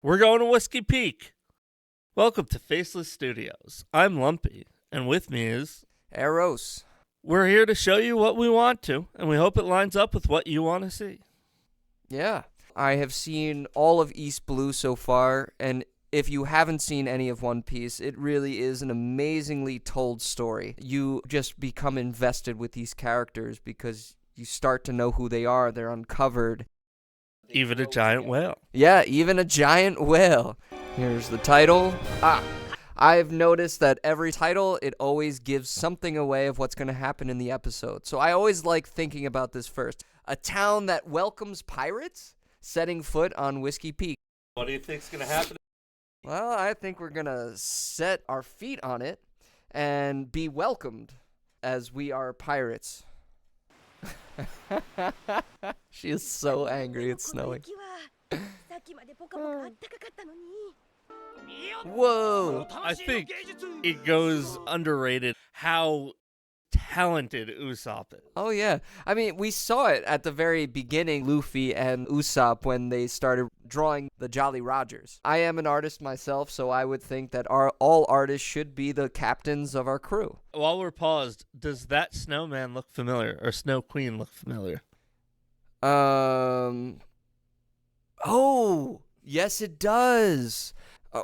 We're going to Whiskey Peak. Welcome to Faceless Studios. I'm Lumpy, and with me is... Eros. We're here to show you what we want to, and we hope it lines up with what you want to see. Yeah. I have seen all of East Blue so far, and if you haven't seen any of One Piece, it really is an amazingly told story. You just become invested with these characters because you start to know who they are. They're uncovered. Even a giant whale. Yeah, even a giant whale. Here's the title. I've noticed that every title, it always gives something away of what's going to happen in the episode. So I always like thinking about this first. A town that welcomes pirates setting foot on Whiskey Peak. What do you think's going to happen? Well, I think we're going to set our feet on it and be welcomed as we are pirates. She is so angry it's snowing. Whoa! I think it goes underrated how talented Usopp is. Oh, yeah. I mean, we saw it at the very beginning, Luffy and Usopp, when they started drawing the Jolly Rogers. I am an artist myself, so I would think that all artists should be the captains of our crew. While we're paused, does that snowman look familiar, or Snow Queen look familiar? Oh, yes, it does.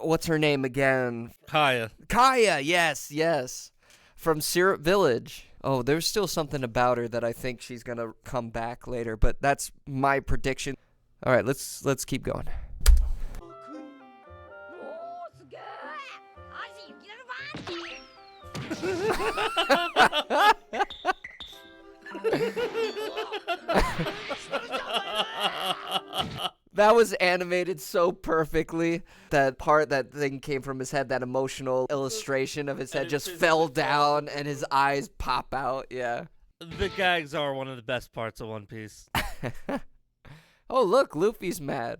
What's her name again? Kaya. Kaya, yes. From Syrup Village. Oh, there's still something about her that I think she's going to come back later, but that's my prediction. All right, let's keep going. That was animated so perfectly. That part, that thing came from his head, that emotional illustration of his head just fell down and his eyes pop out, yeah. The gags are one of the best parts of One Piece. Oh, look, Luffy's mad.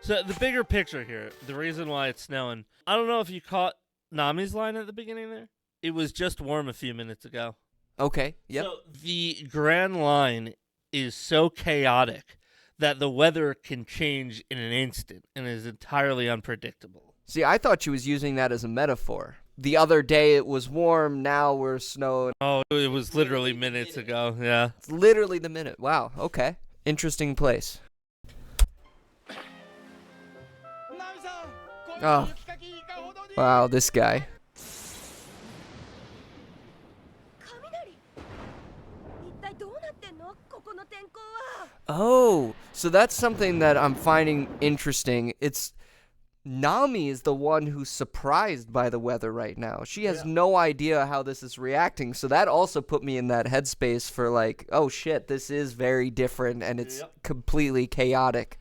So the bigger picture here, the reason why it's snowing, I don't know if you caught Nami's line at the beginning there. It was just warm a few minutes ago. Okay, yep. So the Grand Line is so chaotic that the weather can change in an instant and is entirely unpredictable. See, I thought she was using that as a metaphor. The other day it was warm, now we're snowing. Oh, it was literally minutes ago, yeah. It's literally the minute. Wow, okay. Interesting place. Oh. Wow, this guy. Oh, so that's something that I'm finding interesting. It's Nami is the one who's surprised by the weather right now. She has no idea how this is reacting. So that also put me in that headspace for like, oh shit, this is very different and it's completely chaotic.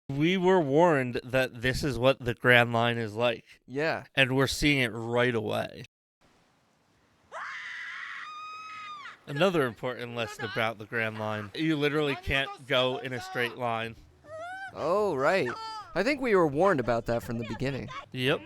We were warned that this is what the Grand Line is like. Yeah. And we're seeing it right away. Another important lesson about the Grand Line. You literally can't go in a straight line. Oh, right. I think we were warned about that from the beginning. Yep.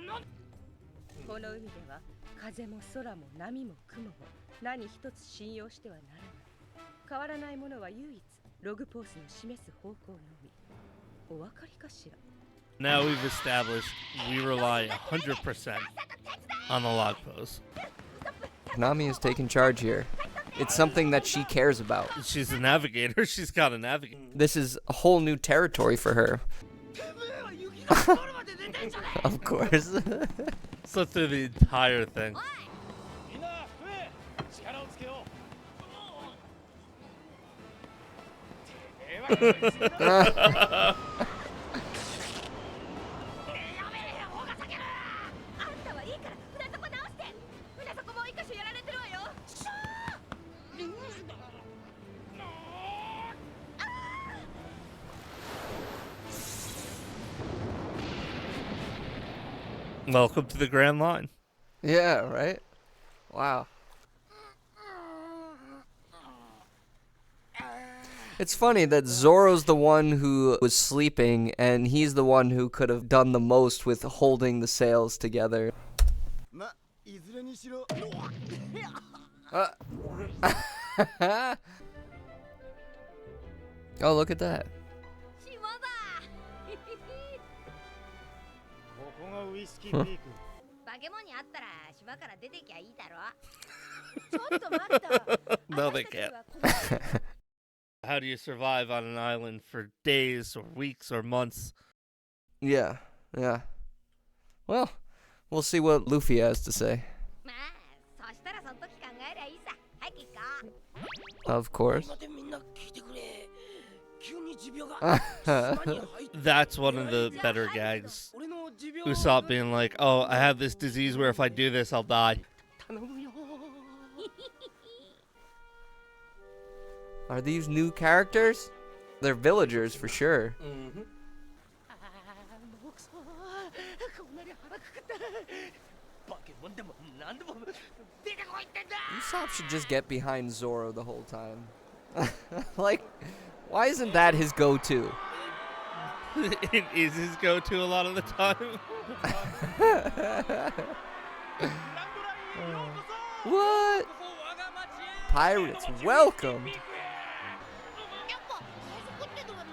Now we've established we rely 100% on the log post. Nami is taking charge here. It's something that she cares about. She's a navigator. She's got to navigate. This is a whole new territory for her. Of course. Slip through the entire thing. Welcome to the Grand Line. Yeah, right? Wow. It's funny that Zoro's the one who was sleeping, and he's the one who could have done the most with holding the sails together. Oh, look at that. 島だここがウイスキーピーク。化け物に会ったら島から出てきゃいいだろちょっと待った No, they can't. How do you survive on an island for days or weeks or months? Yeah, yeah. Well, we'll see what Luffy has to say. まあそしたらその時考えりゃいいさはい行こう Of course. That's one of the better gags. Usopp being like, oh, I have this disease where if I do this, I'll die. Are these new characters? They're villagers for sure. Usopp should just get behind Zoro the whole time. Like, why isn't that his go-to? It is his go-to a lot of the time. What? Pirates, welcome. やっぱあそこってのは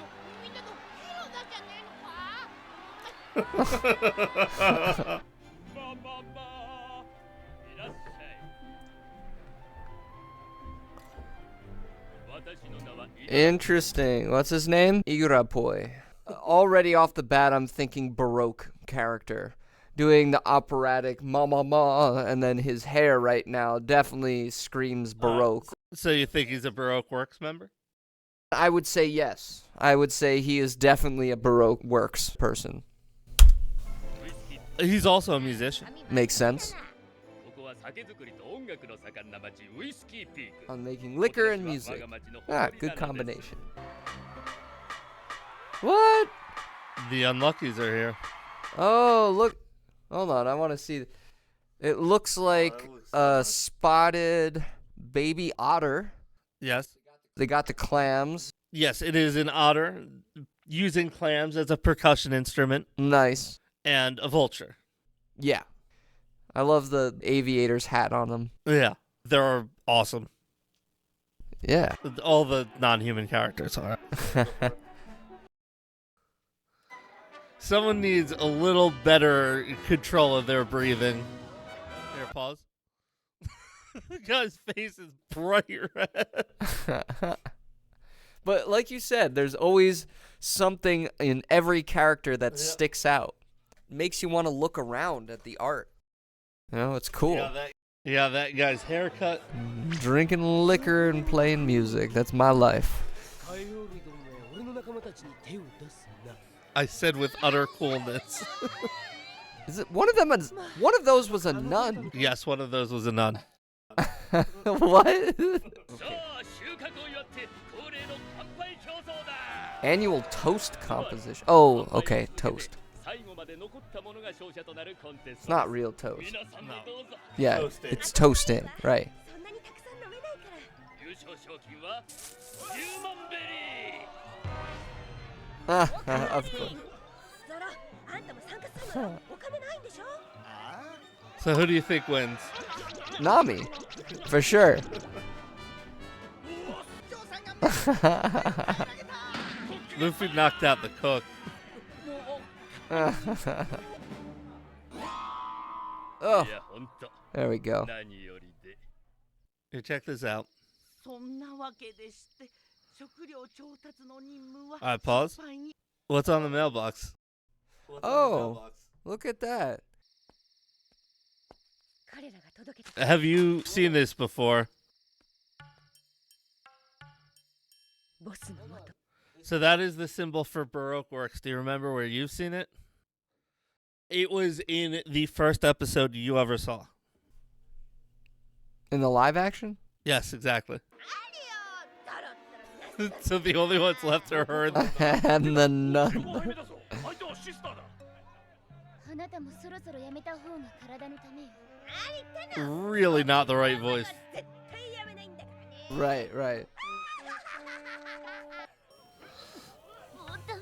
みんなのヒーローなんじゃねえのか Interesting. What's his name? Irapoi. Already off the bat, I'm thinking Baroque character. Doing the operatic ma, and then his hair right now definitely screams Baroque. So you think he's a Baroque Works member? I would say yes. I would say he is definitely a Baroque Works person. He's also a musician. Makes sense. On making liquor and music. Ah, good combination. What? The Unluckies are here. Oh, look. Hold on, I want to see. It looks like a spotted baby otter. Yes. They got the clams. Yes, it is an otter using clams as a percussion instrument Nice. and a vulture. Yeah. I love the aviator's hat on them. Yeah, they're awesome. Yeah. All the non-human characters are. Someone needs a little better control of their breathing. Here, pause. The guy's face is bright red. But like you said, there's always something in every character that sticks out. Makes you want to look around at the art. You know, it's cool. Yeah, that guy's haircut. Drinking liquor and playing music. That's my life. I said with utter coolness. Is it one of them? One of those was a nun. Yes, one of those was a nun. What? Annual toast composition. Oh, okay, toast. It's not real toast. No. Yeah, Toasting. it's toasting, right? そんなにたくさん飲めないから Of course. ゾロあんたも参加するのお金ないんでしょ So who do you think wins? Nami, for sure. Luffy knocked out the cook. Oh, there we go. Here, check this out. そんなわけでして食料調達の任務は Alright, pause. 失敗に What's on the mailbox? Oh, look at that. 彼らが届けて Have you seen this before? ボスの元 So that is the symbol for Baroque Works. Do you remember where you've seen it? It was in the first episode you ever saw. In the live action? Yes, exactly. ゾロ So the only ones left are her and And the nun. あなたもそろそろやめた方が体のためよ really not the right voice. 絶対やめないんだからね Right, right. もうダメ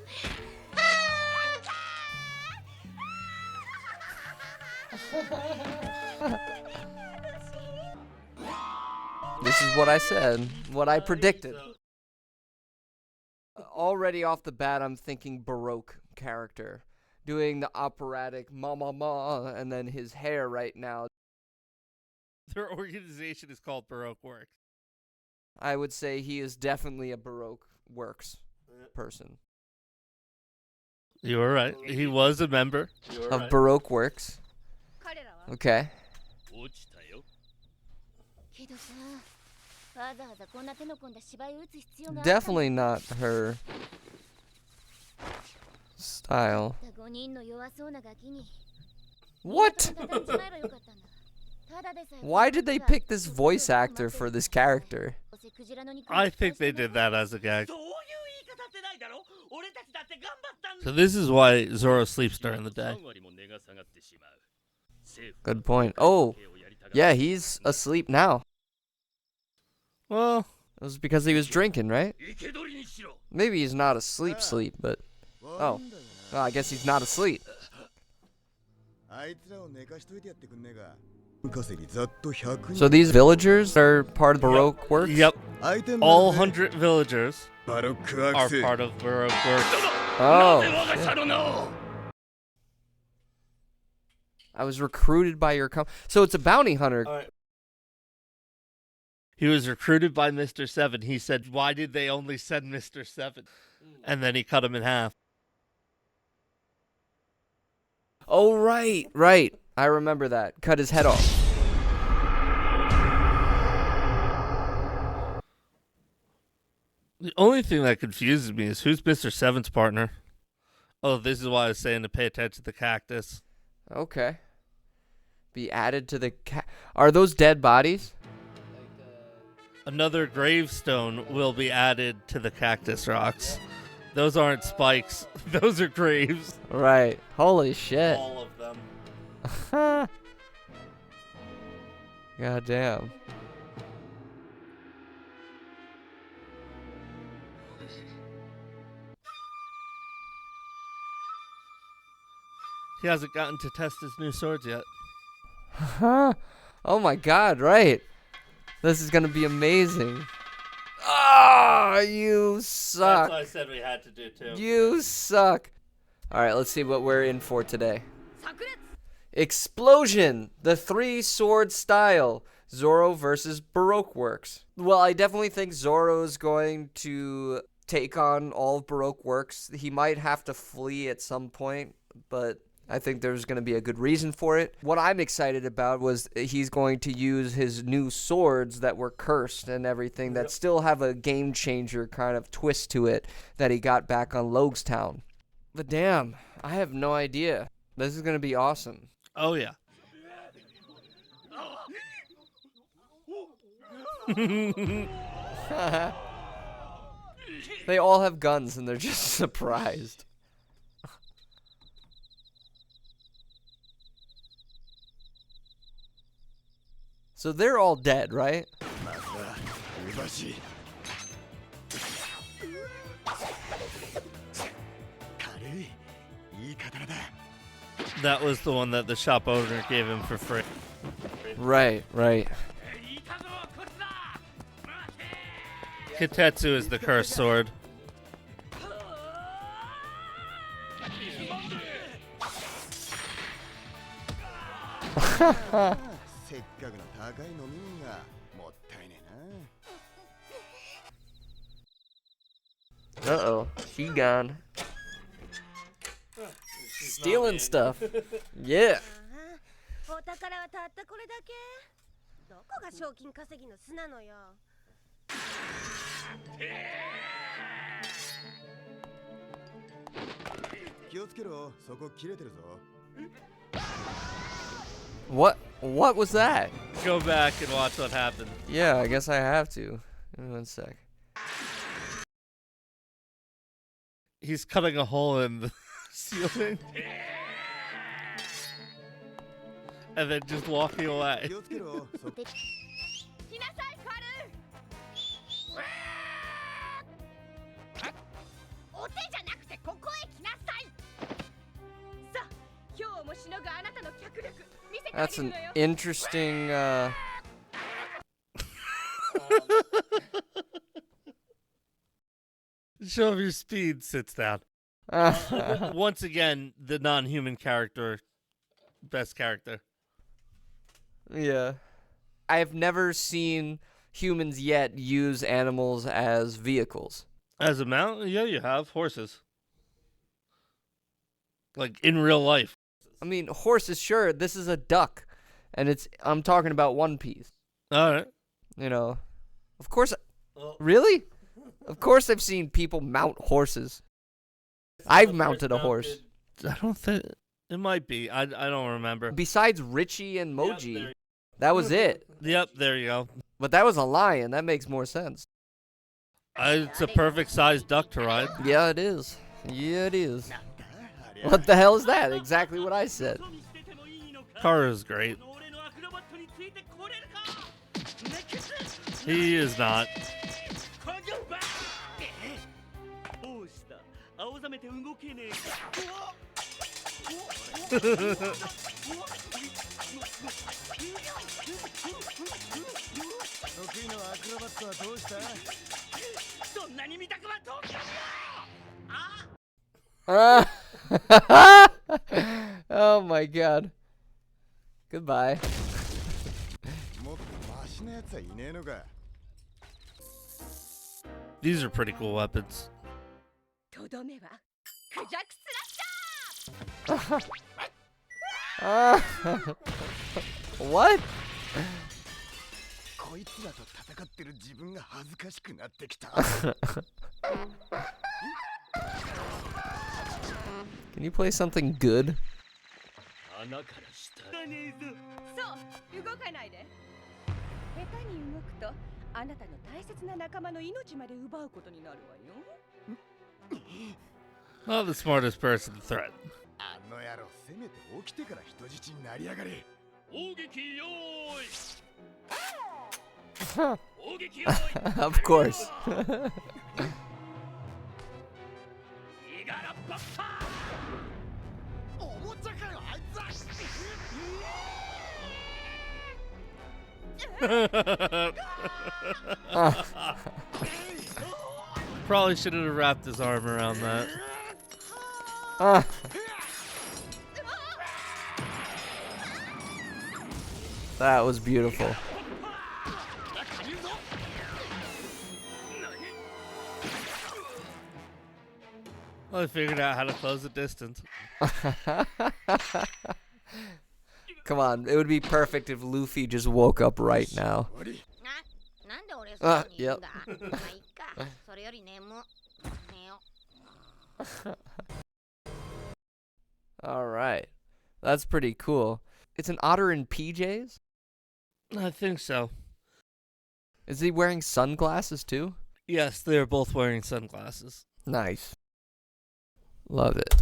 This is what I said. What I predicted. already off the bat, I'm thinking Baroque character. Doing the operatic ma ma ma, and then his hair right now. Their organization is called Baroque Works. I would say he is definitely a Baroque Works person. You were right. He was a member Of Baroque Works. 彼らは Okay. けどさ、わざわざこんな手の込んだ芝居を打つ必要があったの Definitely not her style. 5人の弱そうなガキに What? 叩いちまえばよかったんだ。ただでさえ Why did they pick this voice actor for this character? I think they did that as a gag. そういう言い方ってないだろ。俺たちだって頑張ったんだ。 So this is why Zoro sleeps during the day. Good point. Oh, yeah, he's asleep now. Well, It was because he was drinking, right? Maybe he's not asleep, but... Oh. Well, I guess he's not asleep. あいつらを寝かしといてやってくんねえか。稼ぎざっと100 So these villagers are part of Baroque Works? yep. 相手に All 100 villagers バロックア are クセ part of Baroque Works. Oh. I was recruited by your So it's a bounty hunter. He was recruited by Mr. Seven. He said, why did they only send Mr. Seven? And then he cut him in half. Oh, right. I remember that. Cut his head off. The only thing that confuses me is who's Mr. Seven's partner? Oh, this is why I was saying to pay attention to the cactus. Okay. Be added to the Are those dead bodies? Another gravestone will be added to the cactus rocks. Those aren't spikes. Those are graves. Right. Holy shit. All of them. God damn. He hasn't gotten to test his new swords yet. Oh my god, right. This is gonna be amazing. Ah, you suck. That's what I said we had to do too. You suck. Alright, let's see what we're in for today. Explosion! The three-sword style. Zoro versus Baroque Works. Well, I definitely think Zoro's going to take on all of Baroque Works. He might have to flee at some point, but I think there's going to be a good reason for it. What I'm excited about was he's going to use his new swords that were cursed and everything that still have a game changer kind of twist to it that he got back on Loguestown. But damn, I have no idea. This is going to be awesome. Oh, yeah. They all have guns and they're just surprised. So they're all dead, right? That was the one that the shop owner gave him for free. Right. Kitetsu is the cursed sword. Uh-oh, she gone. Stealing stuff. Yeah. お宝はたったこれだけ。どこが賞金稼ぎの巣なのよ。気をつけろ、そこ切れてるぞ。 What was that? Go back and watch what happened. Yeah, I guess I have to. Give me 1 sec. He's cutting a hole in the ceiling. And then just walking away. 気をつけろ、そこ。来なさい、カルー。お手じゃなくてここへ来なさい。さあ、今日もしのぐあなたの脚力見せてあ That's げる an のよ。 interesting, Show of your speed sits down. Once again, the non-human character, best character. Yeah. I have never seen humans yet use animals as vehicles. As a mount, yeah, you have horses. Like in real life. I mean, horses, sure, this is a duck. And I'm talking about One Piece. All right. You know, of course. Really? Of course I've seen people mount horses. I've mounted a horse. I don't think it might be. I don't remember. Besides Richie and Moji, that was it. Yep, there you go. But that was a lion. That makes more sense. It's a perfect sized duck to ride. Yeah, it is. Yeah, it is. What the hell is that? Exactly what I said. Car is great. He is not. Oh my god. Goodbye. もっとマシなやつはいねえのか。 These are pretty cool weapons. とどめはクジャクスラッシ What? こいつらと戦ってる自分が恥ずかしくなってきた。 Can you play something good? そう動かないで下手に動くとあなたの大切な仲間の命まで奪うことになるわよ Not the smartest person to threaten. あの野郎せめて起きてから人質になりやがれ。 Of course. おもちゃかよあいつら。 Probably should have wrapped his arm around that. That was beautiful. Well, I figured out how to close the distance. Come on, it would be perfect if Luffy just woke up right now. なんで俺そこにいるんだ yep. まあいいかそれより寝よ Alright. That's pretty cool. It's an otter in PJs? I think so. Is he wearing sunglasses too? Yes, they're both wearing sunglasses. Nice. Love it.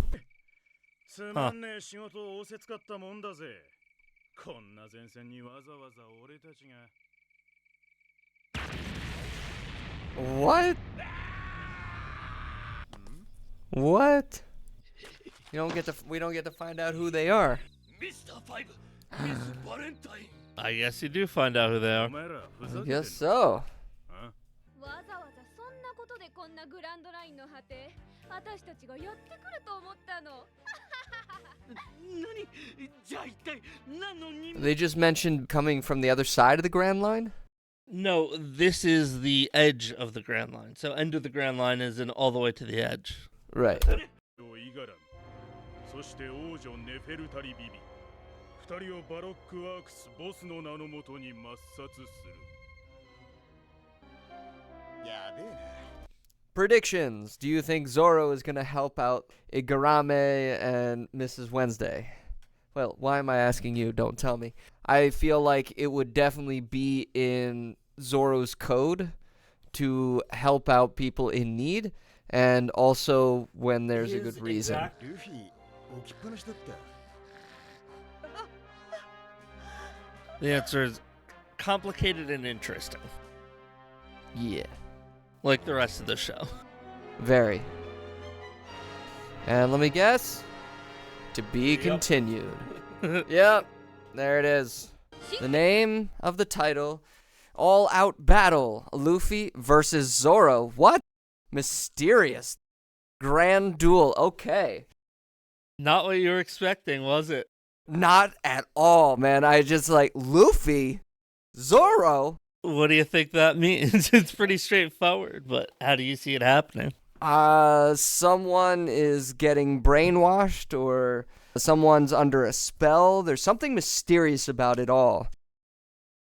つまんねえ仕事を仰せつかったもんだぜ。こんな前線にわざわざ俺たちが。 What? What? We don't get to find out who they are. I guess you do find out who they お are. 前らふざ I けてんの guess so. わざわざそんなことでこんなグランドラインの果て私たちがやってくると思ったの 何じゃあ一体何の任務 They just mentioned coming from the other side of the Grand Line? No, this is the edge of the Grand Line. So end of the Grand Line is in all the way to the edge. Right. をイガランそして王女ネフェルタリビビ二人をバロックワークスボスの名のもとに抹殺する やべえな。 Predictions. Do you think Zoro is going to help out Igarame and Mrs. Wednesday? Well, why am I asking you? Don't tell me. I feel like it would definitely be in Zoro's code to help out people in need, and also when there's a good reason. ルフィ起きっぱなしだった。 The answer is complicated and interesting, Yeah, like the rest of the show. very. And let me guess. To be continued. Yep, there it is. The name of the title, All Out Battle, Luffy versus Zoro. What? Mysterious. Grand duel. Okay. Not what you were expecting, was it? Not at all, man. I just like, Luffy? Zoro? What do you think that means? It's pretty straightforward, but how do you see it happening? Someone is getting brainwashed or someone's under a spell. There's something mysterious about it all.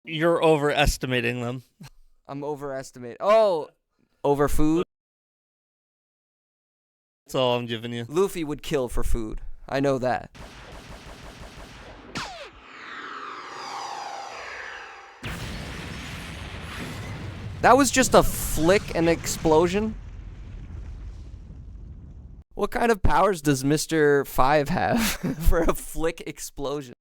You're overestimating them. I'm overestimating. Oh, over food? That's all I'm giving you. Luffy would kill for food. I know that. That was just a flick and explosion? What kind of powers does Mr. 5 have for a flick explosion?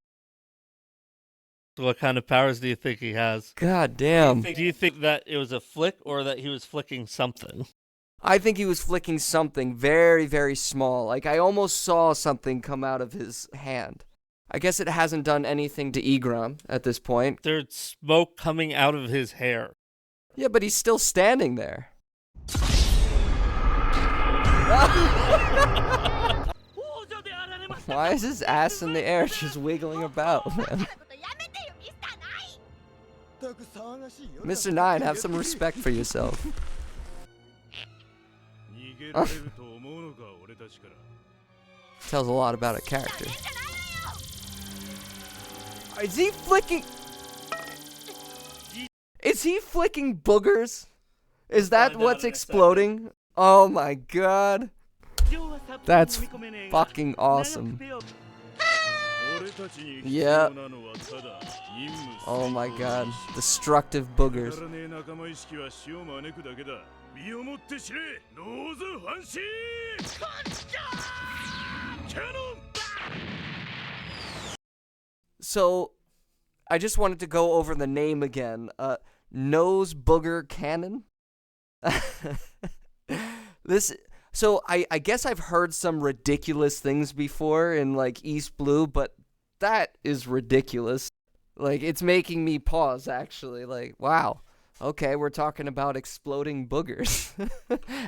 What kind of powers do you think he has? God damn. Do you think that it was a flick or that he was flicking something? I think he was flicking something very, very small. Like, I almost saw something come out of his hand. I guess it hasn't done anything to Egrom at this point. There's smoke coming out of his hair. Yeah, but he's still standing there. Why is his ass in the air just wiggling about, man? Mr. 9, have some respect for yourself. Tells a lot about a character. Is he flicking... Is he flicking boogers? Is that what's exploding? Oh my god. That's fucking awesome. Yeah. Oh my god. Destructive boogers. So, I just wanted to go over the name again. Nose Booger Cannon? So I guess I've heard some ridiculous things before in like East Blue, but that is ridiculous. Like, it's making me pause, actually. Like, wow. Okay, we're talking about exploding boogers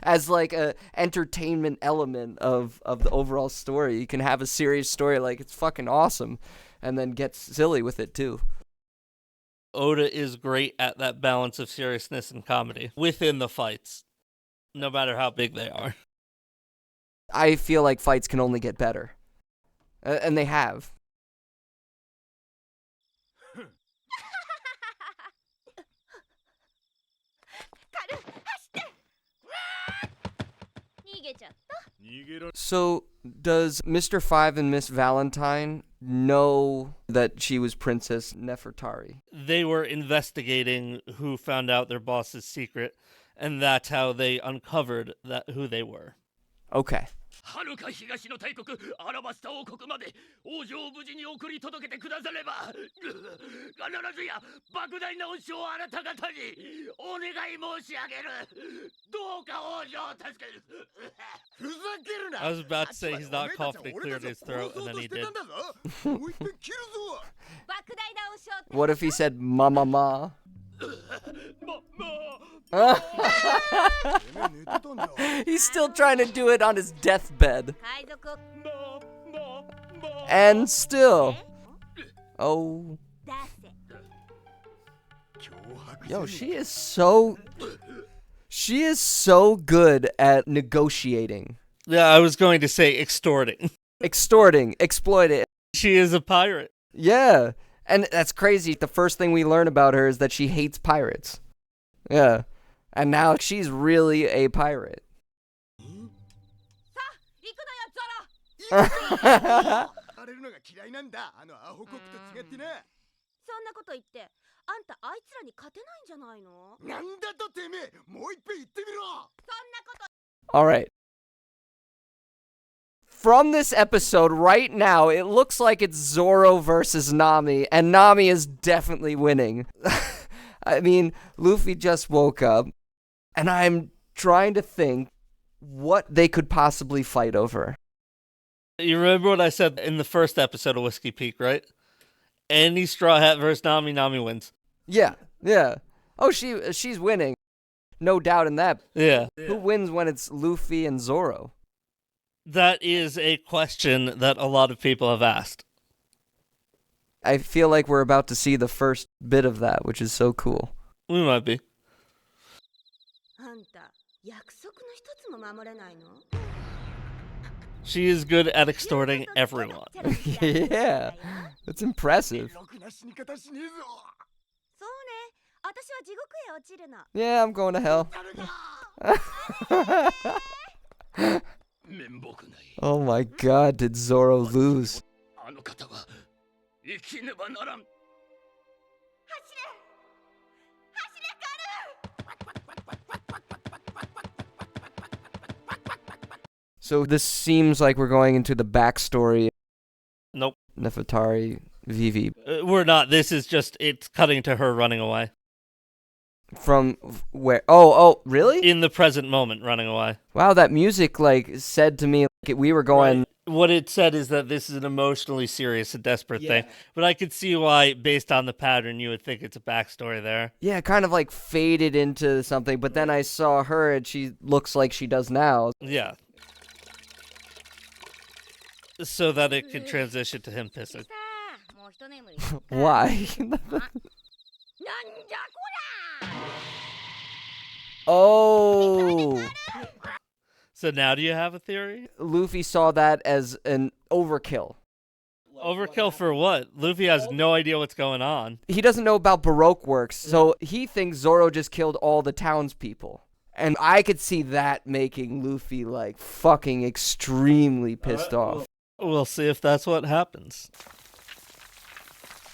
as like a entertainment element of the overall story. You can have a serious story, like it's fucking awesome, and then get silly with it too. Oda is great at that balance of seriousness and comedy within the fights, no matter how big they are. I feel like fights can only get better, and they have. So, does Mr. 5 and Miss Valentine know that she was Princess Nefertari? They were investigating who found out their boss's secret, and that's how they uncovered who they were. Okay. はるか東の大国アラバスタ王国まで王女を無事に送り届けてくだされば必ずや莫大な恩賞をあなた方にお願い申し上げるどうか王女を助けるふざけるな I was about to say he's not confident cleared his throat, and then he did. What if he said "mama ma"? He's still trying to do it on his deathbed. And still. Oh. Yo, she is so good at negotiating. Yeah, I was going to say extorting. Extorting, exploiting. She is a pirate. Yeah. And that's crazy. The first thing we learn about her is that she hates pirates. Yeah. And now she's really a pirate. All right. From this episode right now, it looks like it's Zoro versus Nami, and Nami is definitely winning. I mean, Luffy just woke up, and I'm trying to think what they could possibly fight over. You remember what I said in the first episode of Whiskey Peak, right? Any Straw Hat versus Nami, Nami wins. Yeah. Oh, she's winning. No doubt in that. Yeah. Who wins when it's Luffy and Zoro? That is a question that a lot of people have asked. I feel like we're about to see the first bit of that, which is so cool. We might be. あんた約束の一つも守れないの She is good at extorting everyone. Yeah, that's impressive. ろくな死に方しねえぞ。そうね私は地獄へ落ちるの Yeah, I'm going to hell. 面目ない。 Oh my god, did Zoro lose? あの方は生きねばならん。 So this seems like we're going into the backstory. Nope. Nefertari Vivi. We're not. This is just, it's cutting to her running away. From where? Oh, really? In the present moment, running away. Wow, that music like said to me like we were going. Right. What it said is that this is an emotionally serious and desperate thing. But I could see why, based on the pattern, you would think it's a backstory there. Yeah, kind of like faded into something, but then I saw her and she looks like she does now. Yeah. So that it could transition to him pissing. さあもう一眠りしよっか Why? なんじゃこら Oh, So now do you have a theory? Luffy saw that as an overkill. Overkill for what? Luffy has no idea what's going on. He doesn't know about Baroque works, so he thinks Zoro just killed all the townspeople. And I could see that making Luffy like fucking extremely pissed off. We'll see if that's what happens.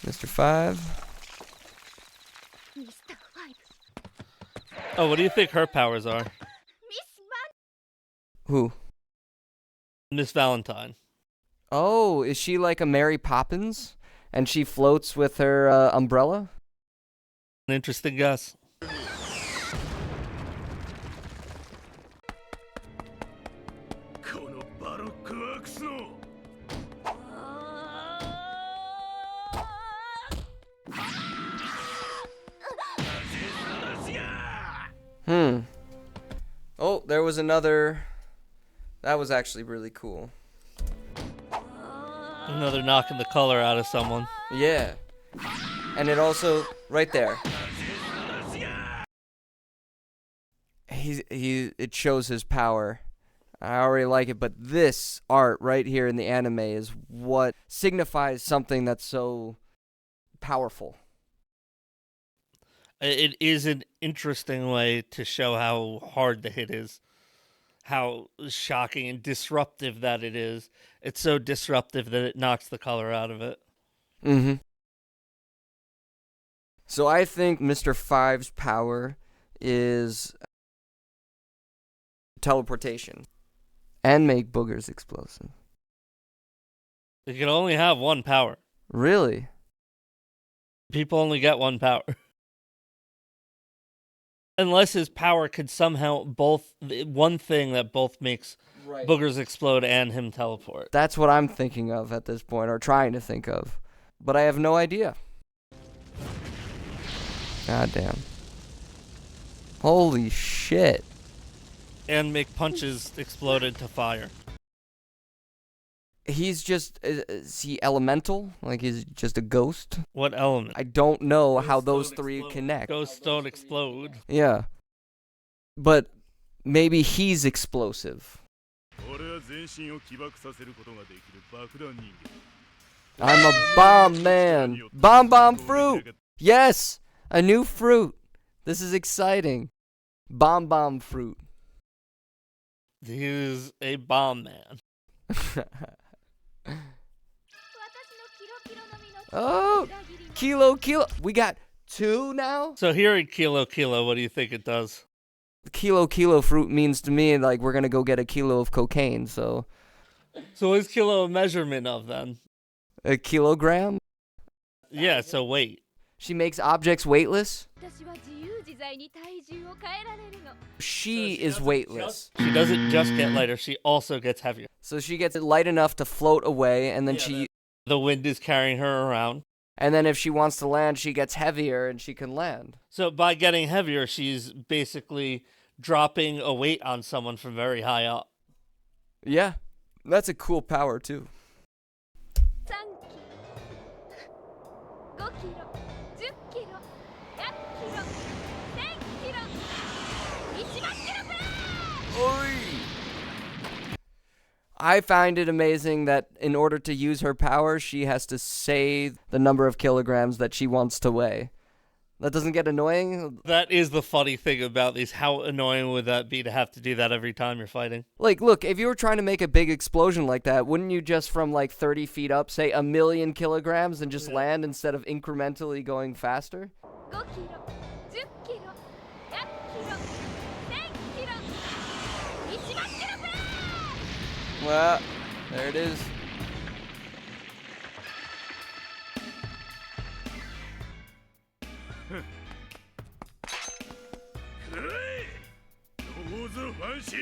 Mr. 5. ミスター5 Oh, what do you think her powers are? ミスバ Who? Miss Valentine. Oh, is she like a Mary Poppins? And she floats with her umbrella? An interesting guess. このバロックワークスの Oh, there was another. That was actually really cool. Another knocking the color out of someone. Yeah. And it also, right there. It shows his power. I already like it, but this art right here in the anime is what signifies something that's so powerful. It is an interesting way to show how hard the hit is. How shocking and disruptive that it is. It's so disruptive that it knocks the color out of it. Mm-hmm. So I think Mr. Five's power is teleportation. And make boogers explosive. You can only have one power. Really? People only get one power. Unless his power could somehow one thing that both makes boogers explode and him teleport. That's what I'm thinking of at this point, or trying to think of. But I have no idea. God damn. Holy shit. And make punches explode into fire. He's just, is he elemental? Like he's just a ghost? What element? I don't know how those three connect. Ghosts don't explode. Yeah. But maybe he's explosive. 俺は全身を起爆させることができる爆弾人間 I'm a bomb man. Bomb fruit. Yes, a new fruit. This is exciting. Bomb fruit. He is a bomb man. Oh, Kilo. We got 2 now? So hearing Kilo, what do you think it does? Kilo fruit means to me like we're going to go get a kilo of cocaine, so. So is kilo a measurement of then? A kilogram? Yeah, so weight. She makes objects weightless? 私は自由自在に体重を変えられるの She is weightless. She doesn't just get lighter, she also gets heavier. So she gets it light enough to float away, and then The wind is carrying her around. And then if she wants to land, she gets heavier and she can land. So by getting heavier, she's basically dropping a weight on someone from very high up. Yeah, that's a cool power too. 3キロ5キロ10キロ100キロ1000キロ1万キロプラス I find it amazing that in order to use her power, she has to say the number of kilograms that she wants to weigh. That doesn't get annoying? That is the funny thing about these. How annoying would that be to have to do that every time you're fighting? Like, look, if you were trying to make a big explosion like that, wouldn't you just from like 30 feet up say 1,000,000 kilograms and just land instead of incrementally going faster? 5キロ10キロ100キロ1000キロ1万キロプラス Well, there it is.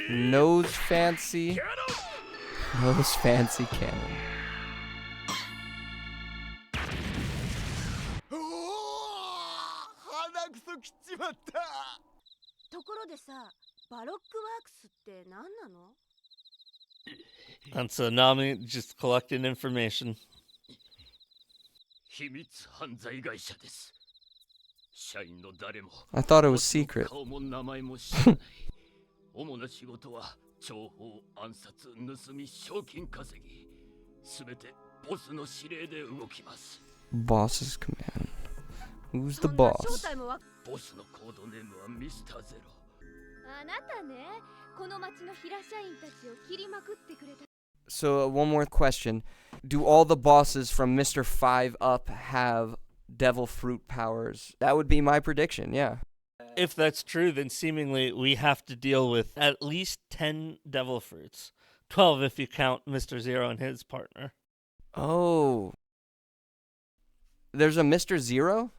Nose fancy. Nose fancy cannon. おお鼻くそ切っちまった。ところでさ、バロックワークスって何なの？ That's Nami just collecting information. 秘密犯罪会社です。社員の誰も I thought it was secret. 顔も名前も知らない。主な仕事は情報、暗殺、盗み、賞金稼ぎ。すべてボスの指令で動きます。Boss's command. Who's the そんな boss? 正体もわボスのコードネームはミスターゼロ。あなたね、この町の平社員たちを切りまくってくれた。 So, one more question. Do all the bosses from Mr. 5 up have devil fruit powers? That would be my prediction, yeah. If that's true, then seemingly we have to deal with at least 10 devil fruits. 12 if you count Mr. Zero and his partner. Oh. There's a Mr. Zero?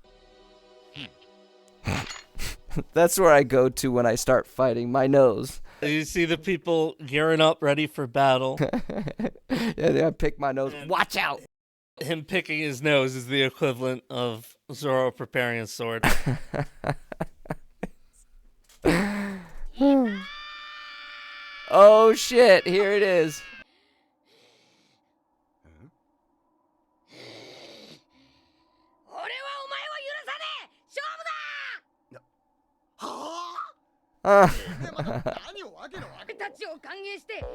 That's where I go to when I start fighting, my nose. You see the people gearing up, ready for battle. Yeah, I pick my nose. Watch out! Him picking his nose is the equivalent of Zoro preparing his sword. Oh shit, here it is. 俺はお前を許さねえ！勝負だ！はあ。 Uh, 何をわけのわけ。俺たちを歓迎してう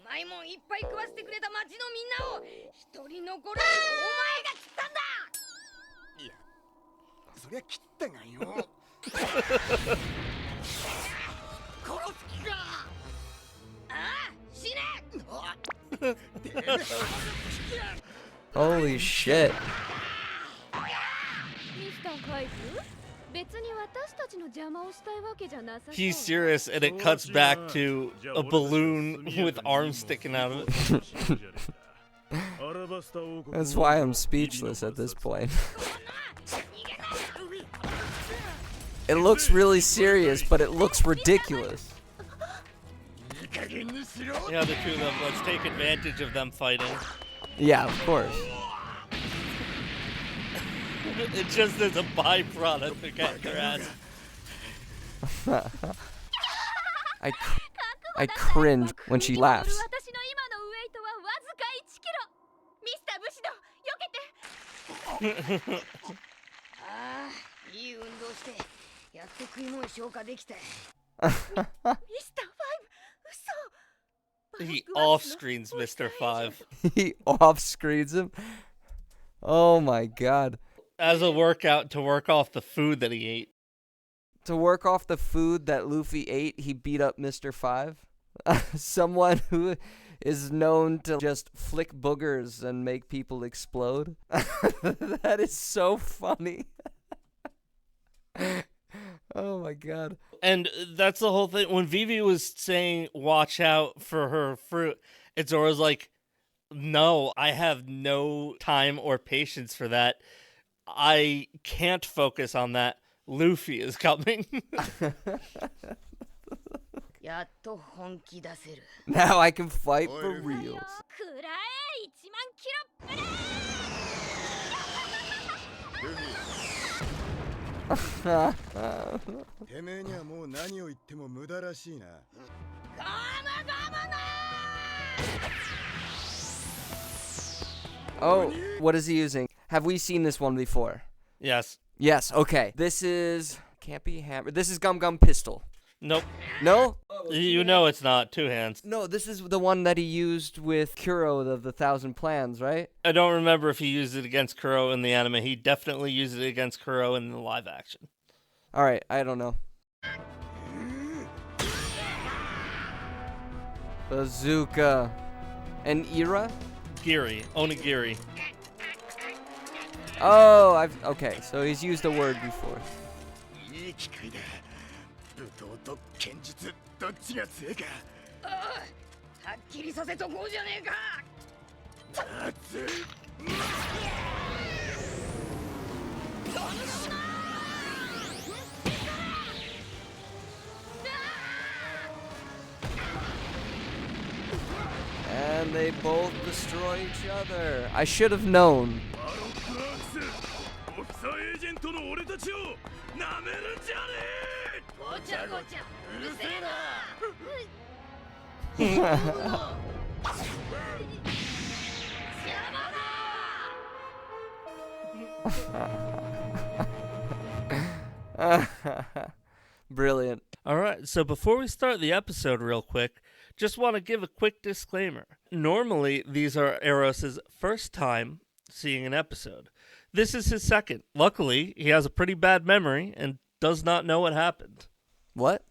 まいもんいっぱい食わせてくれた町のみんなを一人残らずお前が切ったんだ！いや、そりゃ切ったがよ。殺す気か。ああ、死ね！ holy shit. ミスターファイブ？別に私たちの邪魔をしたいわけじゃなさそう。 He's serious, and it cuts back to a balloon with arms sticking out of it. That's why I'm speechless at this point. It looks really serious, but it looks ridiculous. Yeah, the two of them, let's take advantage of them fighting. Yeah, of course. It's just as a byproduct to get your ass. I cringe when she laughs. 私の今のウェイトはわずか1キロ。ミスター武士道、避けて。ああ、いい運動してやっと食い物消化できた。ミスターファイブ、嘘。 He off-screens Mr. 5. He off-screens him. Oh my god. As a workout to work off the food that he ate. To work off the food that Luffy ate, he beat up Mr. 5. Someone who is known to just flick boogers and make people explode. That is so funny. Oh my god. And that's the whole thing. When Vivi was saying, watch out for her fruit, it's always like, no, I have no time or patience for that. I can't focus on that. Luffy is coming. やっと本気出せる。 Now I can fight for reals. くらえ1万キロプレイてめえにはもう何を言っても無駄らしいな。Oh, what is he using? Have we seen this one before? Yes. Yes, okay. This is... Can't be hammer. This is Gum Gum Pistol. Nope. No? You know it's not. 2 hands. No, this is the one that he used with Kuro of the Thousand Plans, right? I don't remember if he used it against Kuro in the anime. He definitely used it against Kuro in the live action. Alright, I don't know. Bazooka. And Ira? Giri. Onigiri. Oh, okay, so he's used the word before. いい機会だ。武闘と剣術どっちが強いか。はっきりさせとこうじゃねえか。熱い。 And they both destroy each other. I should have known. バロックアークス、オフィサーエージェントの俺たちをなめるんじゃねえ。ごちゃごちゃうるせえな。 Brilliant. All right, so before we start the episode real quick, just want to give a quick disclaimer. Normally, these are Eros's first time seeing an episode. This is his second. Luckily, he has a pretty bad memory and does not know what happened. What?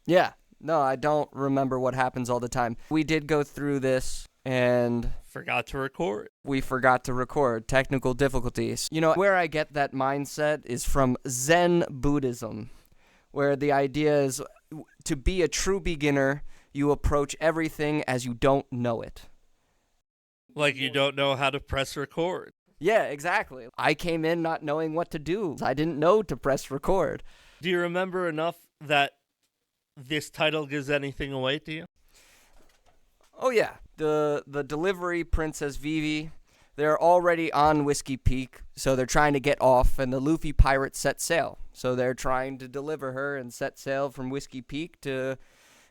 Yeah. No, I don't remember what happens all the time. We did go through this and Forgot to record. we forgot to record. Technical difficulties. You know, where I get that mindset is from Zen Buddhism, where the idea is to be a true beginner, you approach everything as you don't know it. Like you don't know how to press record. Yeah, exactly. I came in not knowing what to do. I didn't know to press record. Do you remember enough that this title gives anything away to you? Oh yeah, the delivery Princess Vivi, they're already on Whiskey Peak, so they're trying to get off, and the Luffy pirates set sail. So they're trying to deliver her and set sail from Whiskey Peak to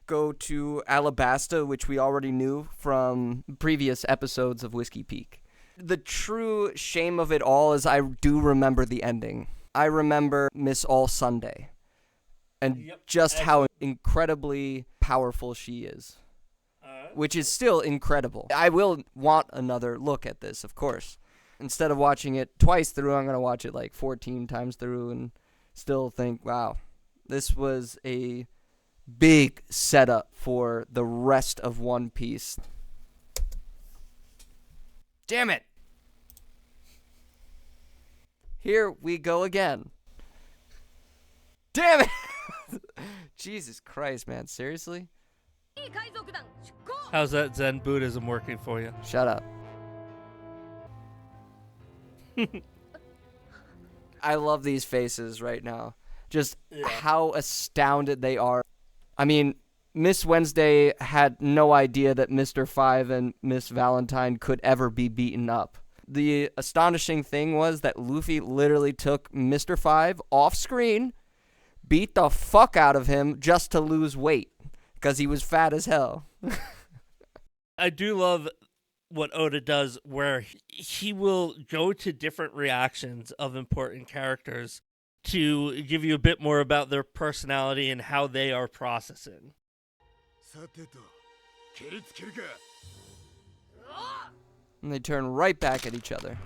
go to Alabasta, which we already knew from previous episodes of Whiskey Peak. The true shame of it all is I do remember the ending. I remember Miss All Sunday, and just how incredibly powerful she is. Which is still incredible. I will want another look at this, of course. Instead of watching it twice through, I'm going to watch it like 14 times through and still think, wow, this was a big setup for the rest of One Piece. Damn it! Here we go again. Damn it! Jesus Christ, man. Seriously? How's that Zen Buddhism working for you? Shut up. I love these faces right now. Just how astounded they are. I mean, Miss Wednesday had no idea that Mr. Five and Miss Valentine could ever be beaten up. The astonishing thing was that Luffy literally took Mr. Five off screen, beat the fuck out of him just to lose weight because he was fat as hell. I do love what Oda does where he will go to different reactions of important characters to give you a bit more about their personality and how they are processing. さてと、蹴りつけるか。 And they turn right back at each other.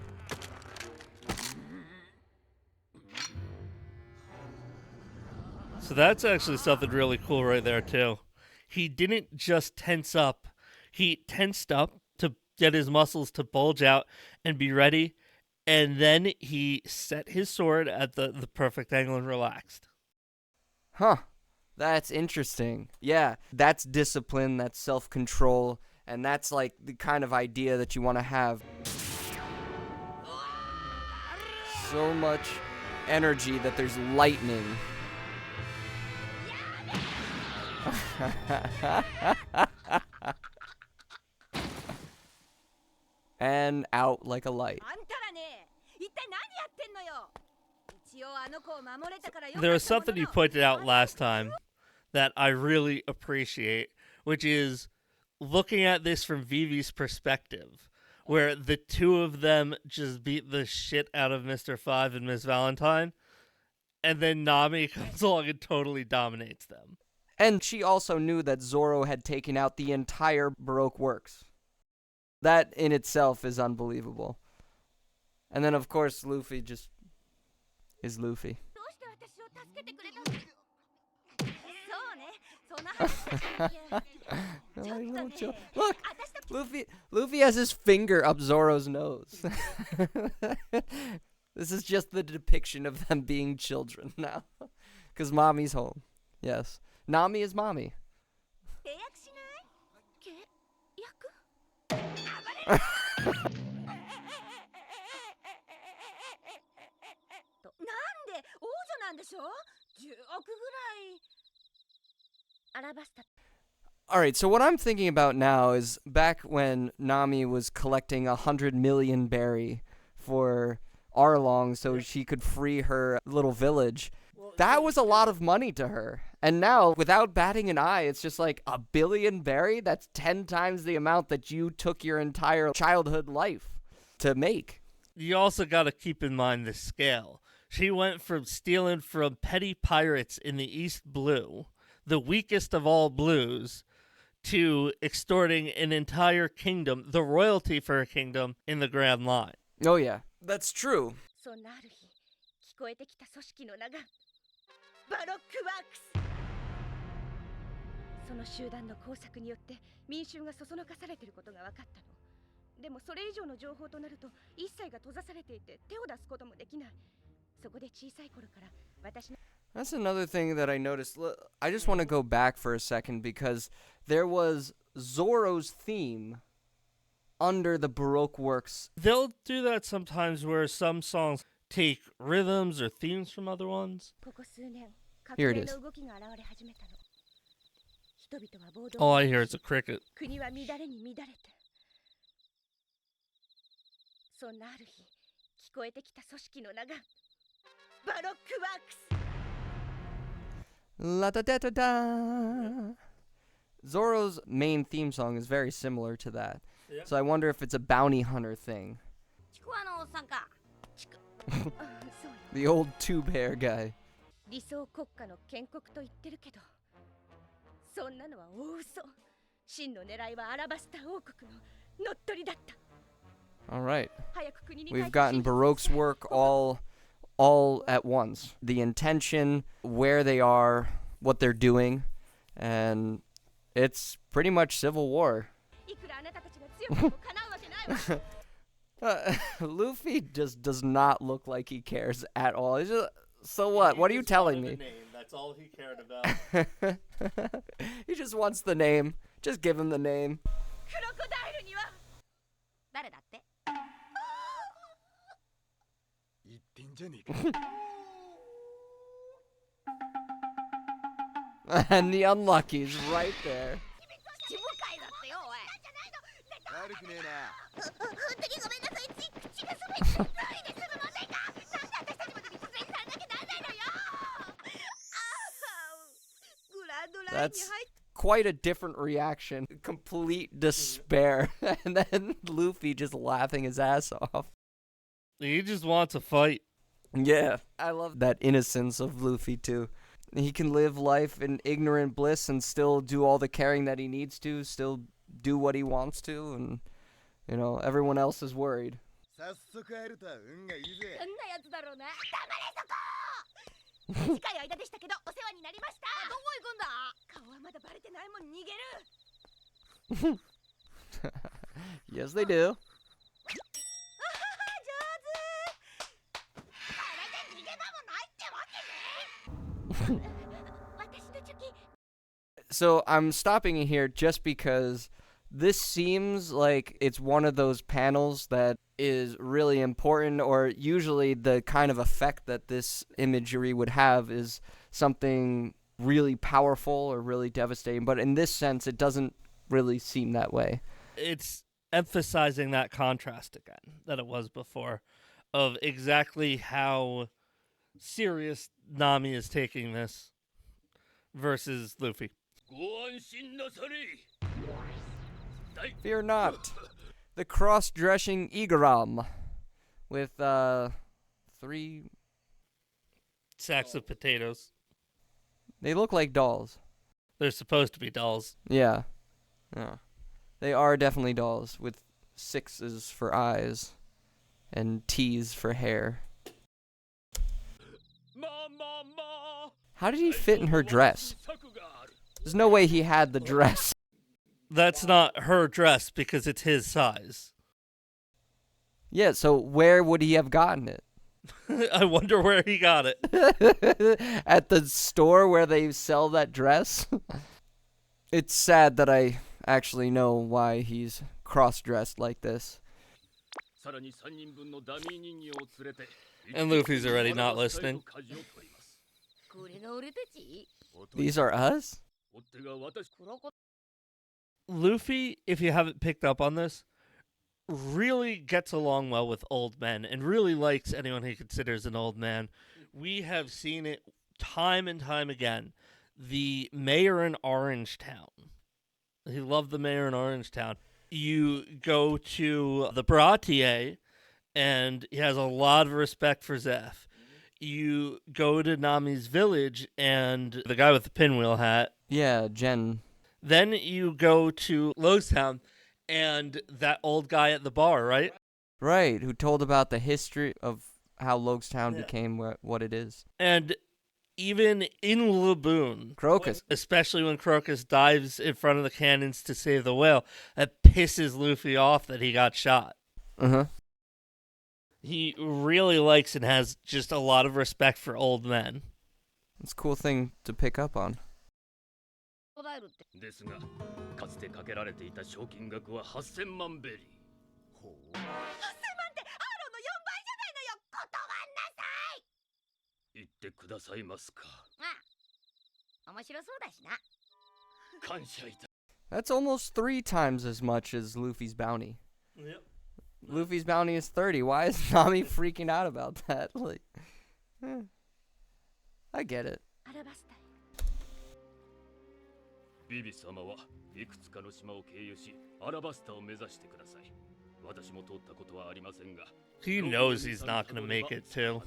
So that's actually something really cool right there, too. He didn't just tense up. He tensed up to get his muscles to bulge out and be ready. And then he set his sword at the perfect angle and relaxed. Huh. That's interesting. Yeah, that's discipline, that's self-control, and that's like the kind of idea that you want to have. So much energy that there's lightning. And out like a light. あんたらね、一体何 there was something you pointed out last time that I really appreciate, which is looking at this from Vivi's perspective, where the two of them just beat the shit out of Mr. Five and Miss Valentine, and then Nami comes along and totally dominates them. And she also knew that Zoro had taken out the entire Baroque works. That in itself is unbelievable. And then, of course, Luffy just is Luffy. Look, Luffy has his finger up Zoro's nose. This is just the depiction of them being children now. Because mommy's home. Yes. Nami is mommy. Alright, so what I'm thinking about now is back when Nami was collecting 100 million berry for Arlong so she could free her little village. That was a lot of money to her. And now, without batting an eye, it's just like 1 billion berry? That's 10 times the amount that you took your entire childhood life to make. You also got to keep in mind the scale. She went from stealing from petty pirates in the East Blue, the weakest of all blues, to extorting an entire kingdom, the royalty for a kingdom, in the Grand Line. Oh yeah, that's true. そんなある日、聞こえてきた組織の名がバロックワークス。その集団の工作によって民衆がそそのかされていることが分かったの。でもそれ以上の情報となると一切が閉ざされていて手を出すこともできない。そこで小さい頃から私の That's another thing that I noticed. I just want to go back for a second because there was Zoro's theme under the Baroque works. They'll do that sometimes where some songs take rhythms or themes from other ones. ここ数年、 Here 革 it 命 is. の動きが現れ始めたの。人々は暴動 All I hear is a cricket. 国は乱れに乱れて。そんなある日、聞こえてきた組織の名がバロックワークス。 La da da da da. Zoro's main theme song is very similar to that. Yeah. So I wonder if it's a bounty hunter thing. ちくわのおっさんか。そうよ。 The old tube hair guy. 理想国家の建国と言ってるけど、そんなのは大嘘。真の狙いはアラバスター王国の乗っ取りだった。 All right. 早く国に We've 帰って gotten Baroque's work all at once. The intention, where they are, what they're doing, and it's pretty much civil war. いくらあなたたちが強くてもかなうわけないわ。Luffy just does not look like he cares at all. He's just, so what? What are you telling me? That's all he cared about. He just wants the name. Just give him the name. クロコダイルには誰だって？ 言ってんじゃねえか。 And the unlucky's right there. 自分会だってよおい。悪くねえな。本当にごめんなさい。口が滑ってついですむませんか。なんで私たちまで突然されなきゃなんないのよ。グランドラインに That's 入って quite a different reaction. Complete despair. And then Luffy just laughing his ass off. He just wants to fight. Yeah. I love that innocence of Luffy too. He can live life in ignorant bliss and still do all the caring that he needs to, still do what he wants to, and, you know, everyone else is worried. 早速会えるとは運がいいぜ。どんなやつだろうな。黙れそこ。短い間でしたけどお世話になりました。どこ行くんだ。顔はまだバレてないもん逃げる。 Yes, they do. 上手。これで逃げ場もないってわけね。私のチョキ。 So I'm stopping it here just because this seems like it's one of those panels that is really important, or usually the kind of effect that this imagery would have is something really powerful or really devastating. But in this sense, it doesn't really seem that way. It's emphasizing that contrast again that it was before, of exactly how serious Nami is taking this versus Luffy. ご安心なされ。 Fear not. The cross-dressing Igaram with 3. Sacks of potatoes. They look like dolls. They're supposed to be dolls. Yeah. Yeah. They are definitely dolls with 6s for eyes and T's for hair. How did he fit in her dress? There's no way he had the dress. That's not her dress because it's his size. Yeah, so where would he have gotten it? I wonder where he got it. At the store where they sell that dress? It's sad that I actually know why he's cross-dressed like this. And Luffy's already not listening. These are us? Luffy, if you haven't picked up on this, really gets along well with old men and really likes anyone he considers an old man. We have seen it time and time again. The mayor in Orangetown. He loved the mayor in Orangetown. You go to the Baratier, and he has a lot of respect for Zeph. You go to Nami's village, and the guy with the pinwheel hat. Yeah, Jen. Then you go to Logstown, and that old guy at the bar, right? Right, who told about the history of how Logstown became what it is. And even in Laboon, Crocus. especially when Crocus dives in front of the cannons to save the whale, that pisses Luffy off that he got shot. Uh-huh. He really likes and has just a lot of respect for old men. It's a cool thing to pick up on. ですが、かつてかけられていた賞金額は8000万ベリー。ほう。8000万ってアーロンの4倍じゃないのよ。断んなさい。言ってくださいますか。ああ、面白そうだしな。感謝いた。That's almost 3 times as much as Luffy's bounty. Yep. Luffy's bounty is 30. Why is Nami freaking out about that? Like, I get it. ビビ様はいくつかの島を経由し、アラバスタを目指してください。私も通ったことはありませんが。He knows he's not going to make it too.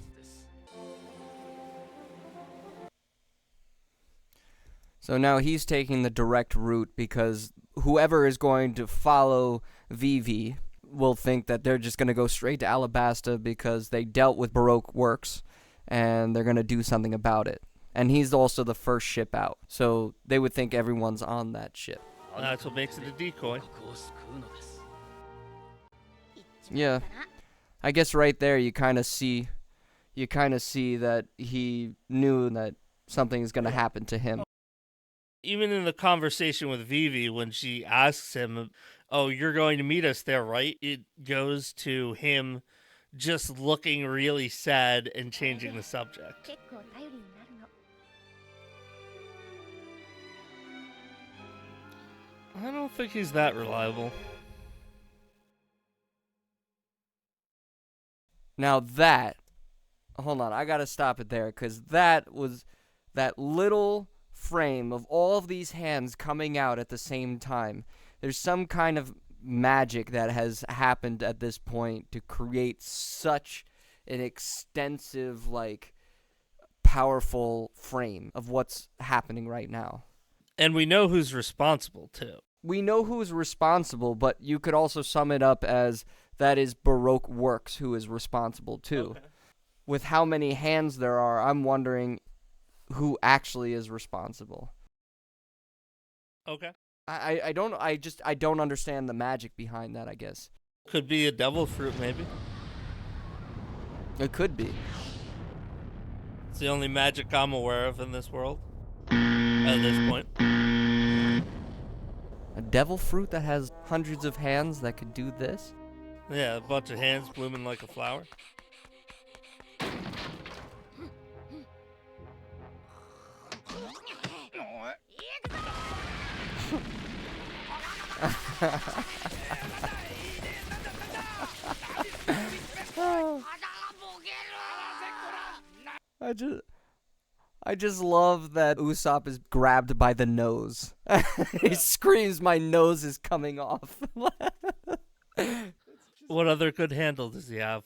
So now he's taking the direct route because whoever is going to follow Vivi will think that they're just going to go straight to Alabasta because they dealt with Baroque works and they're going to do something about it. And he's also the first ship out, so they would think everyone's on that ship. That's what makes it a decoy. Yeah, I guess right there you kind of see that he knew that something is going to happen to him. Even in the conversation with Vivi, when she asks him, "Oh, you're going to meet us there, right?" It goes to him just looking really sad and changing the subject. I don't think he's that reliable. Now that, hold on, I gotta stop it there, because that was that little frame of all of these hands coming out at the same time. There's some kind of magic that has happened at this point to create such an extensive, like, powerful frame of what's happening right now. And we know who's responsible, too. We know who's responsible, but you could also sum it up as that is Baroque Works who is responsible, too. Okay. With how many hands there are, I'm wondering who actually is responsible. Okay. I don't understand the magic behind that, I guess. Could be a devil fruit, maybe. It could be. It's the only magic I'm aware of in this world. At this point. A devil fruit that has hundreds of hands that could do this? Yeah, a bunch of hands blooming like a flower. I I just love that Usopp is grabbed by the nose. He screams, "My nose is coming off." What other good handle does he have?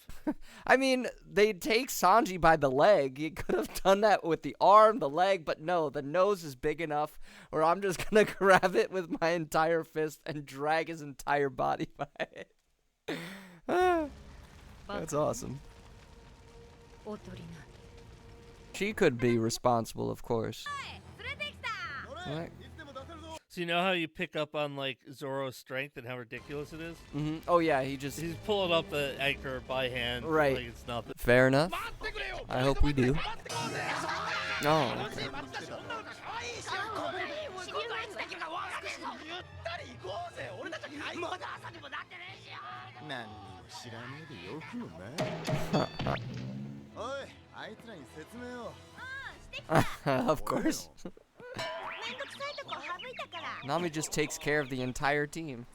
I mean, they take Sanji by the leg. He could have done that with the arm, the leg, but no, the nose is big enough where I'm just going to grab it with my entire fist and drag his entire body by it. That's awesome. She could be responsible, of course. What? So you know how you pick up on like Zoro's strength and how ridiculous it is? Mm-hmm. Oh yeah, he's pulling up the anchor by hand. Right. Like it's nothing. Fair enough. I hope we do. Oh. Of course. Nami just takes care of the entire team.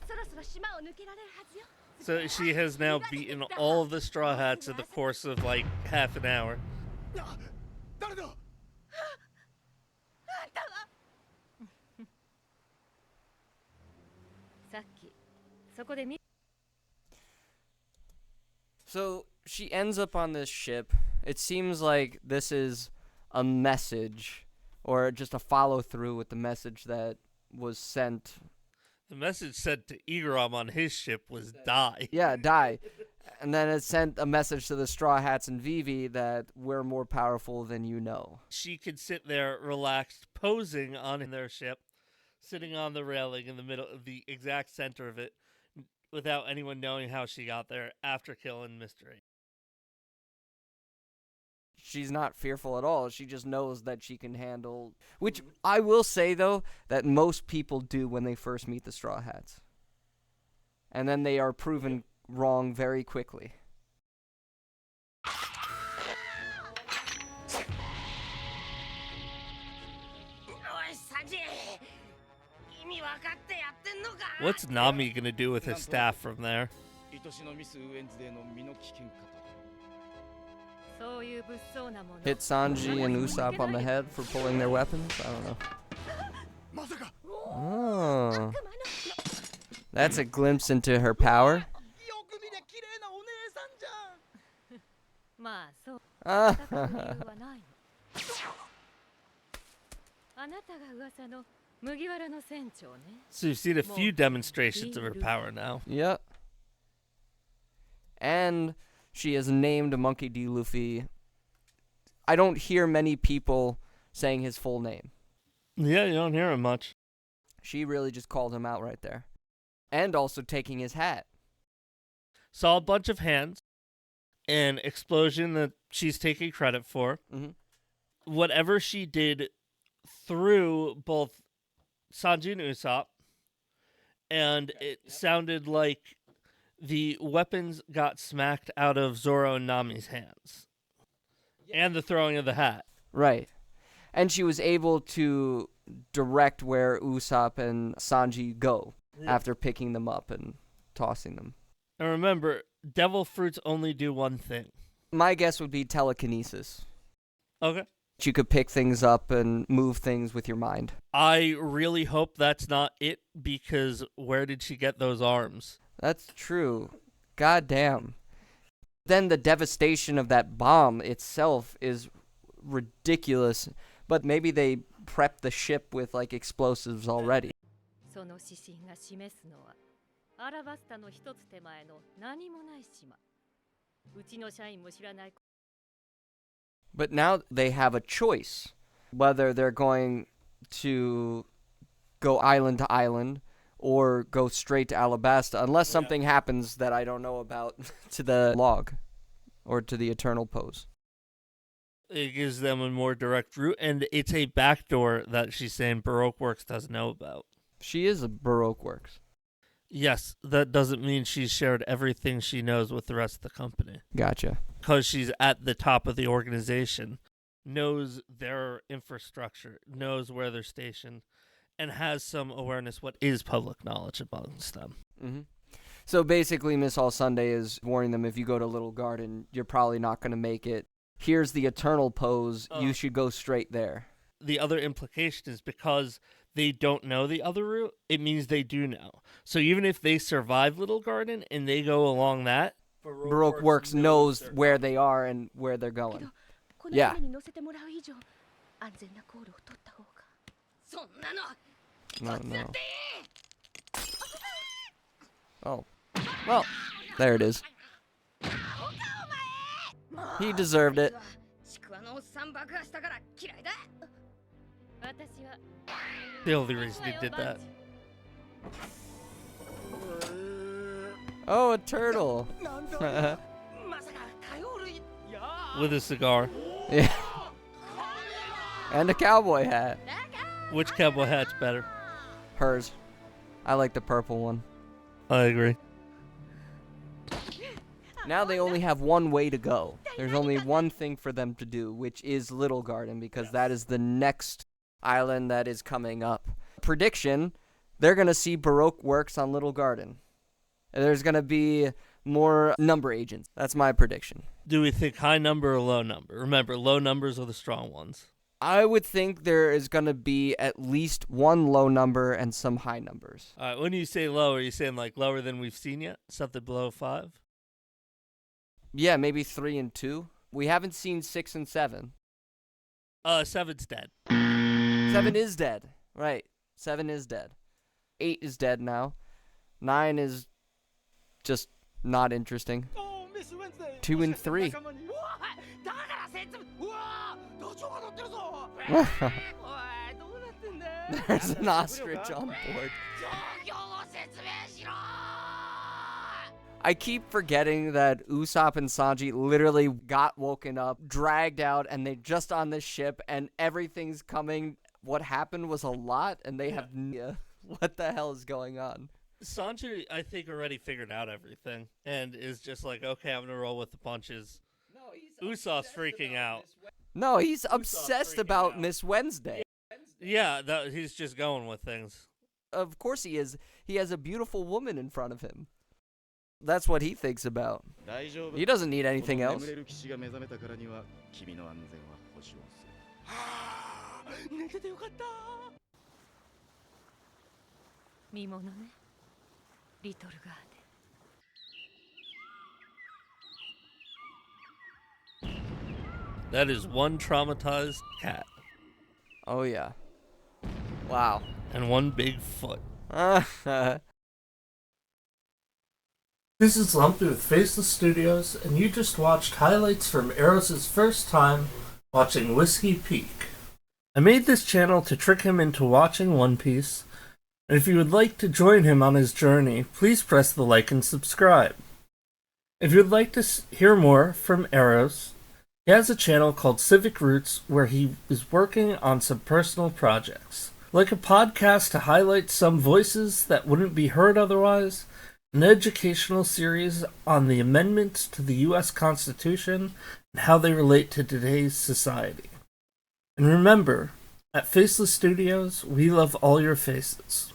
So she has now beaten all of the Straw Hats in the course of like half an hour. So she ends up on this ship. It seems like this is a message or just a follow through with the message that was sent. The message sent to Igaram on his ship was die. Yeah, die. And then it sent a message to the Straw Hats and Vivi that we're more powerful than you know. She could sit there relaxed, posing on their ship, sitting on the railing in the middle of the exact center of it, without anyone knowing how she got there after killing Mystery. She's not fearful at all. She just knows that she can handle... Which I will say, though, that most people do when they first meet the Straw Hats. And then they are proven wrong very quickly. What's Nami gonna do with his staff from there? Hit Sanji and Usopp on the head for pulling their weapons? I don't know. Oh. That's a glimpse into her power. So you've seen a few demonstrations of her power now. Yep. And she has named Monkey D. Luffy. I don't hear many people saying his full name. Yeah, you don't hear him much. She really just called him out right there. And also taking his hat. Saw a bunch of hands. An explosion that she's taking credit for. Mm-hmm. Whatever she did through both Sanji and Usopp, and it sounded like the weapons got smacked out of Zoro and Nami's hands. And the throwing of the hat. Right. And she was able to direct where Usopp and Sanji go after picking them up and tossing them. And remember, devil fruits only do one thing. My guess would be telekinesis. Okay. You could pick things up and move things with your mind. I really hope that's not it, because where did she get those arms? That's true. God damn. Then the devastation of that bomb itself is ridiculous. But maybe they prepped the ship with like explosives already. But now they have a choice whether they're going to go island to island or go straight to Alabasta, unless something happens that I don't know about to the log or to the Eternal Pose. It gives them a more direct route, and it's a backdoor that she's saying Baroque Works doesn't know about. She is a Baroque Works. Yes, that doesn't mean she's shared everything she knows with the rest of the company. Gotcha. Because she's at the top of the organization, knows their infrastructure, knows where they're stationed, and has some awareness what is public knowledge amongst them. Mm-hmm. So basically, Miss All Sunday is warning them, if you go to Little Garden, you're probably not going to make it. here's the eternal pose, Oh. you should go straight there. The other implication is because they don't know the other route, it means they do know. So even if they survive Little Garden and they go along that, Baroque Works knows where they are and where they're けど going. この Yeah. 船に乗せてもらう以上安全な航路を取った方が。そんなの No, 突然 no. でいい Oh. Well, there it is. He deserved it. ちくわのおっさん爆破したから嫌いだ。私は the only reason he did that. Oh, a turtle. まさか火曜類 With a cigar. Yeah. And a cowboy hat. Which cowboy hat's better? Hers. I like the purple one. I agree. Now they only have one way to go. There's only one thing for them to do, which is Little Garden, because that is the next island that is coming up. Prediction, they're going to see Baroque Works on Little Garden. And there's going to be more number agents. That's my prediction. Do we think high number or low number? Remember, low numbers are the strong ones. I would think there is going to be at least one low number and some high numbers. All right, when you say low, are you saying like lower than we've seen yet? Something below 5? Yeah, maybe 3 and 2. We haven't seen 6 and 7. 7's dead. 7 is dead. Right. 7 is dead. 8 is dead now. 9 is just not interesting. 2 and 3. だから説明うわーダチョウが乗ってるぞおいどうなってんだよ There's an ostrich on board. 状況を説明しろ I keep forgetting that Usopp and Sanji literally got woken up, dragged out, and they're just on this ship, and everything's coming. What happened was a lot, and they have no idea what the hell is going on. Sanji, I think, already figured out everything and is just like, okay, I'm going to roll with the punches. Usopp's freaking out. No, he's obsessed freaking about out. Miss Wednesday. Yeah, he's just going with things. Of course he is. He has a beautiful woman in front of him. That's what he thinks about. He doesn't need anything else. 寝ててよかった見物ねリトルガーデン That is one traumatized cat Oh, yeah. Wow. and one big foot. Uh, This is Lumpy with Faceless Studios, and you just watched highlights from Eros' first time watching Whiskey Peak. I made this channel to trick him into watching One Piece, and if you would like to join him on his journey, please press the like and subscribe. If you would like to hear more from Eros, he has a channel called Civic Roots where he is working on some personal projects, like a podcast to highlight some voices that wouldn't be heard otherwise, an educational series on the amendments to the U.S. Constitution and how they relate to today's society. And remember, at Faceless Studios, we love all your faces.